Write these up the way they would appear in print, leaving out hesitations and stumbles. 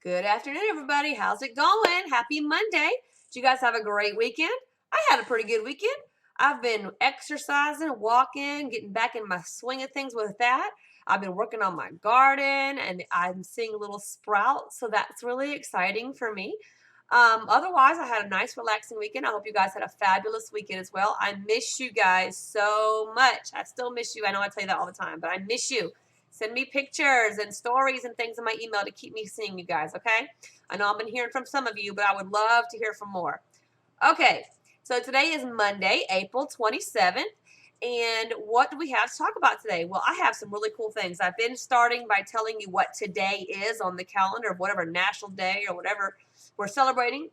Good afternoon, everybody. How's it going? Happy Monday. Did you guys have a great weekend? I had a pretty good weekend. I've been exercising, walking, getting back in my swing of things with that. I've been working on my garden and I'm seeing little sprouts, so that's really exciting for me. Otherwise, I had a nice, relaxing weekend. I hope you guys had a fabulous weekend as well. I miss you guys so much. I still miss you. I know I tell you that all the time, but I miss you. Send me pictures and stories and things in my email to keep me seeing you guys, okay? I know I've been hearing from some of you, but I would love to hear from more. Okay, so today is Monday, April 27th. And what do we have to talk about today? Well, I have some really cool things. I've been starting by telling you what today is on the calendar of whatever national day or whatever we're celebrating.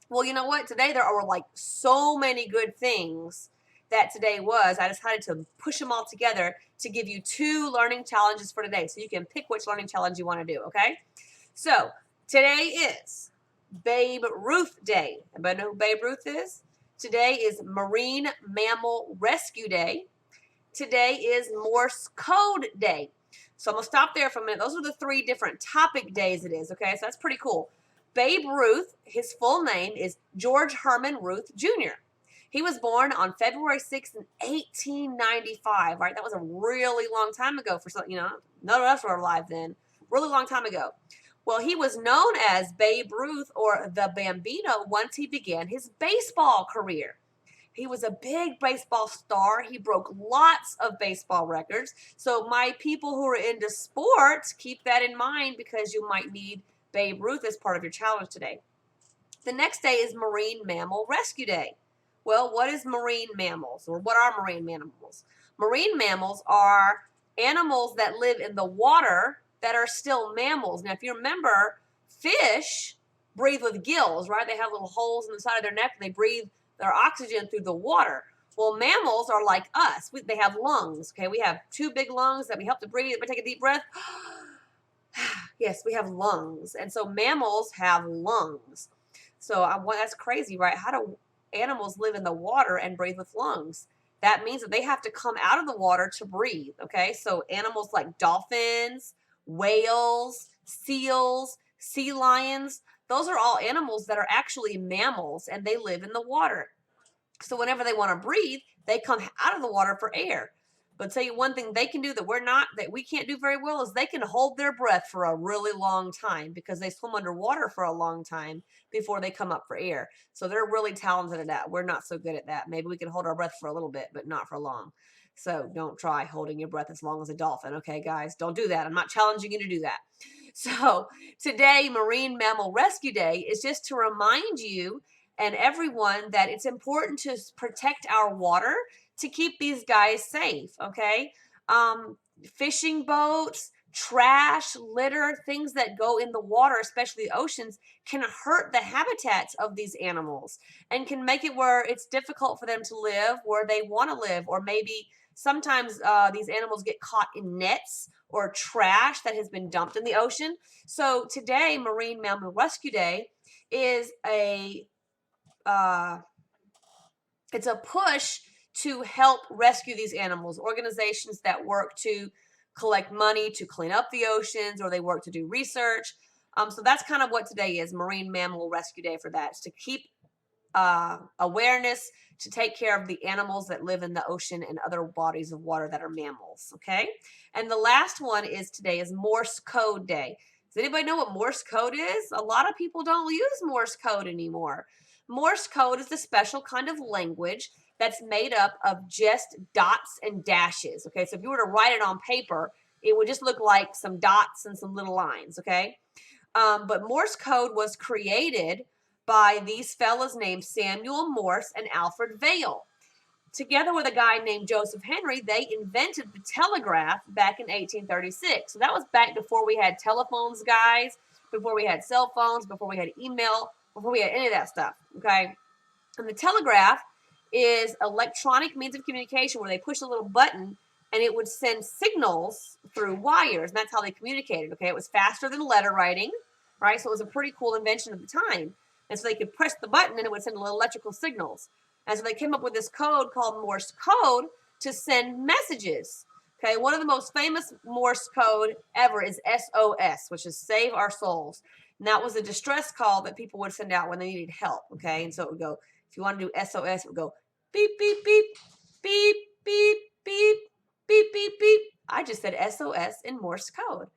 Well, you know what? Today there are like so many good things that today was. I decided to push them all together to give you 2 learning challenges for today. So you can pick which learning challenge you want to do, okay? So today is Babe Ruth Day. Everybody know who Babe Ruth is? Today is Marine Mammal Rescue Day. Today is Morse Code Day. So I'm going to stop there for a minute. Those are the 3 different topic days it is, okay? So that's pretty cool. Babe Ruth, his full name is George Herman Ruth Jr. He was born on February 6th in 1895, right? That was a really long time ago for some, none of us were alive then. Really long time ago. Well, he was known as Babe Ruth or the Bambino once he began his baseball career. He was a big baseball star. He broke lots of baseball records. So my people who are into sports, keep that in mind because you might need Babe Ruth as part of your challenge today. The next day is Marine Mammal Rescue Day. Well, what is marine mammals, or what are marine mammals? Marine mammals are animals that live in the water that are still mammals. Now, if you remember, fish breathe with gills, right? They have little holes in the side of their neck, and they breathe their oxygen through the water. Well, mammals are like us. They have lungs, okay? We have 2 big lungs that we help to breathe. We take a deep breath. Yes, we have lungs. And so mammals have lungs. So that's crazy, right? How do animals live in the water and breathe with lungs? That means that they have to come out of the water to breathe, okay? So animals like dolphins, whales, seals, sea lions, those are all animals that are actually mammals and they live in the water. So whenever they want to breathe, they come out of the water for air. But I'll tell you one thing they can do that we can't do very well is they can hold their breath for a really long time because they swim underwater for a long time before they come up for air. So they're really talented at that. We're not so good at that. Maybe we can hold our breath for a little bit, but not for long. So don't try holding your breath as long as a dolphin. Okay, guys, don't do that. I'm not challenging you to do that. So today, Marine Mammal Rescue Day is just to remind you and everyone that it's important to protect our water to keep these guys safe, okay? Fishing boats, trash, litter, things that go in the water, especially the oceans, can hurt the habitats of these animals and can make it where it's difficult for them to live where they want to live, or maybe sometimes these animals get caught in nets or trash that has been dumped in the ocean. So today, Marine Mammal Rescue Day is it's a push to help rescue these animals. Organizations that work to collect money to clean up the oceans, or they work to do research. So that's kind of what today is, Marine Mammal Rescue Day for that. It's to keep awareness, to take care of the animals that live in the ocean and other bodies of water that are mammals, okay? And the last one is today is Morse Code Day. Does anybody know what Morse code is? A lot of people don't use Morse code anymore. Morse code is a special kind of language that's made up of just dots and dashes, okay? So if you were to write it on paper, it would just look like some dots and some little lines, okay? But Morse code was created by these fellas named Samuel Morse and Alfred Vail. Together with a guy named Joseph Henry, they invented the telegraph back in 1836. So that was back before we had telephones, guys, before we had cell phones, before we had email, before we had any of that stuff, okay? And the telegraph is electronic means of communication where they push a little button and it would send signals through wires, and that's how they communicated, okay? It was faster than letter writing, right? So it was a pretty cool invention at the time. And so they could press the button and it would send little electrical signals. And so they came up with this code called Morse code to send messages. Okay, one of the most famous Morse code ever is SOS, which is Save Our Souls. And that was a distress call that people would send out when they needed help, okay? And so it would go, if you want to do SOS, it would go beep, beep, beep, beep, beep, beep, beep, beep, beep. I just said SOS in Morse code.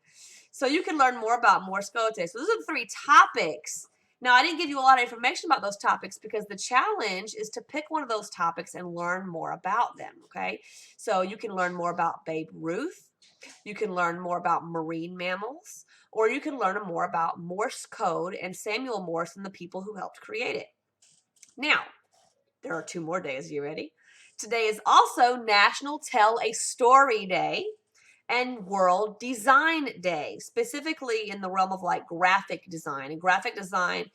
So you can learn more about Morse code today. So those are the 3 topics. Now, I didn't give you a lot of information about those topics because the challenge is to pick one of those topics and learn more about them, okay? So you can learn more about Babe Ruth. You can learn more about marine mammals, or you can learn more about Morse code and Samuel Morse and the people who helped create it. Now, there are 2 more days. You ready? Today is also National Tell a Story Day and World Design Day, specifically in the realm of like graphic design. And graphic design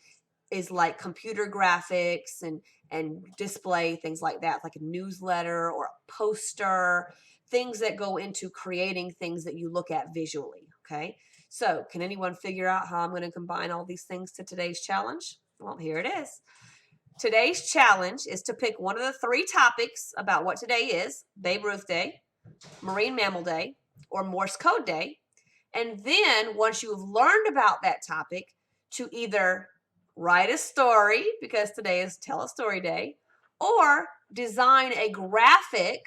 is like computer graphics and display things like that, like a newsletter or a poster, things that go into creating things that you look at visually, okay? So can anyone figure out how I'm going to combine all these things to today's challenge? Well, here it is. Today's challenge is to pick one of the 3 topics about what today is: Babe Ruth Day, Marine Mammal Day, or Morse Code Day. And then once you've learned about that topic, to either write a story, because today is Tell a Story Day, or design a graphic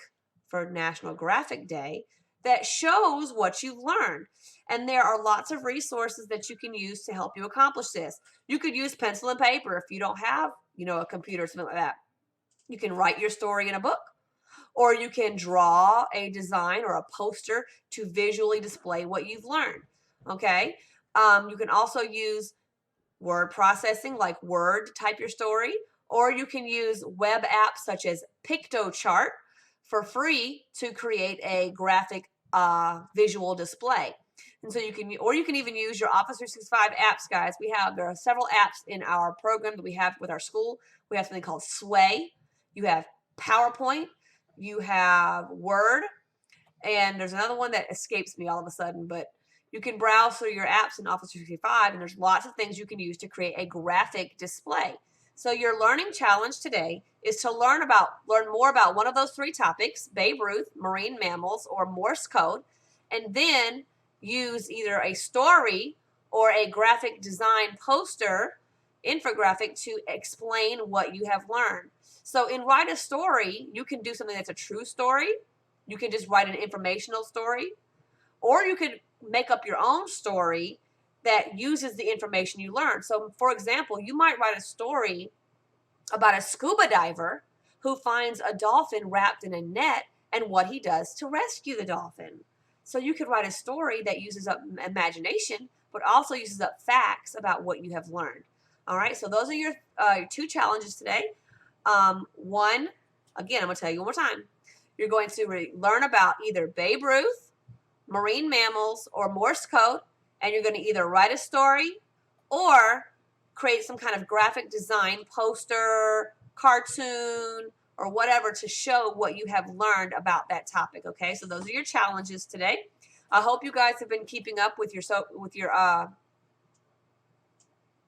for National Graphic Day that shows what you've learned. And there are lots of resources that you can use to help you accomplish this. You could use pencil and paper if you don't have, a computer or something like that. You can write your story in a book, or you can draw a design or a poster to visually display what you've learned, okay? You can also use word processing like Word to type your story, or you can use web apps such as PictoChart for free to create a graphic visual display. And so you can even use your Office 365 apps, guys. There are several apps in our program that we have with our school. We have something called Sway. You have PowerPoint. You have Word. And there's another one that escapes me all of a sudden, but you can browse through your apps in Office 365, and there's lots of things you can use to create a graphic display. So your learning challenge today is to learn more about one of those 3 topics: Babe Ruth, marine mammals, or Morse code, and then use either a story or a graphic design poster, infographic, to explain what you have learned. So in Write a Story, you can do something that's a true story. You can just write an informational story, or you could make up your own story that uses the information you learned. So, for example, you might write a story about a scuba diver who finds a dolphin wrapped in a net and what he does to rescue the dolphin. So you could write a story that uses up imagination, but also uses up facts about what you have learned. All right, so those are your 2 challenges today. One, again, I'm going to tell you one more time. You're going to learn about either Babe Ruth, marine mammals, or Morse code, and you're going to either write a story or create some kind of graphic design, poster, cartoon, or whatever to show what you have learned about that topic, okay? So those are your challenges today. I hope you guys have been keeping up with your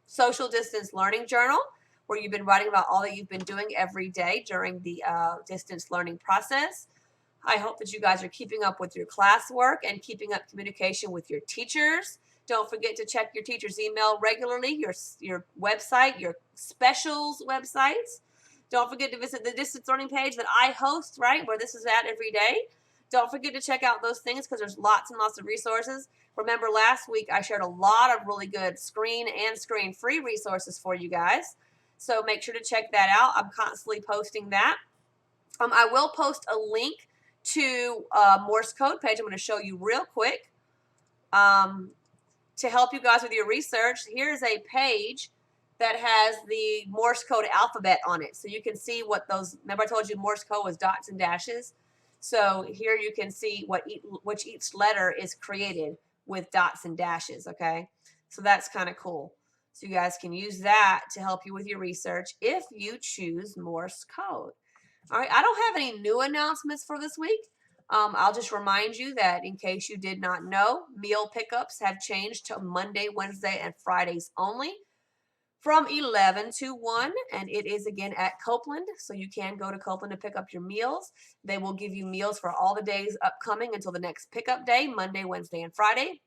social distance learning journal, where you've been writing about all that you've been doing every day during the distance learning process. I hope that you guys are keeping up with your classwork and keeping up communication with your teachers. Don't forget to check your teacher's email regularly, your website, your specials websites. Don't forget to visit the distance learning page that I host, right, where this is at every day. Don't forget to check out those things because there's lots and lots of resources. Remember, last week I shared a lot of really good screen and screen-free resources for you guys. So make sure to check that out. I'm constantly posting that. I will post a link to a Morse code page I'm going to show you real quick to help you guys with your research. Here's a page that has the Morse code alphabet on it. So you can see what those, remember I told you Morse code was dots and dashes? So here you can see which each letter is created with dots and dashes, okay? So that's kind of cool. So you guys can use that to help you with your research if you choose Morse code. All right, I don't have any new announcements for this week. I'll just remind you that in case you did not know, meal pickups have changed to Monday, Wednesday, and Fridays only from 11 to 1, and it is again at Copeland, so you can go to Copeland to pick up your meals. They will give you meals for all the days upcoming until the next pickup day, Monday, Wednesday, and Friday.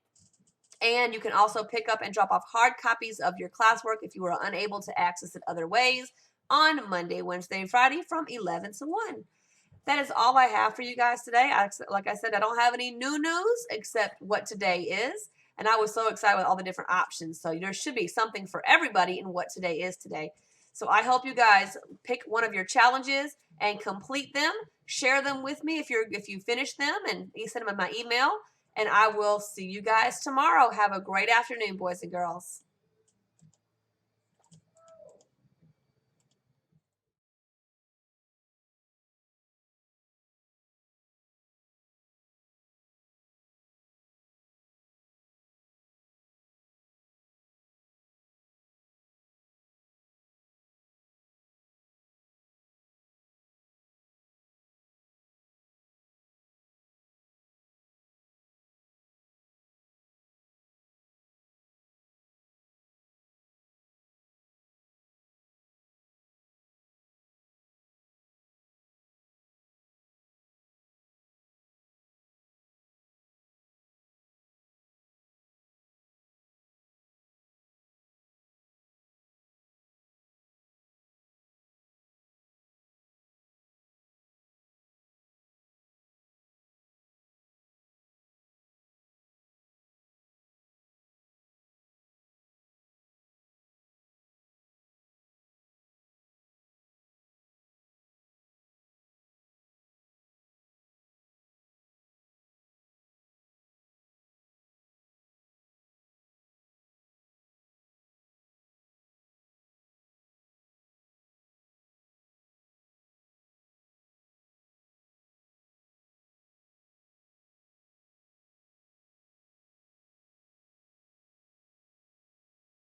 And you can also pick up and drop off hard copies of your classwork if you were unable to access it other ways on Monday, Wednesday, and Friday from 11 to 1. That is all I have for you guys today. Like I said, I don't have any new news except what today is. And I was so excited with all the different options. So there should be something for everybody in what today is today. So I hope you guys pick one of your challenges and complete them. Share them with me if you finish them, and you send them in my email. And I will see you guys tomorrow. Have a great afternoon, boys and girls.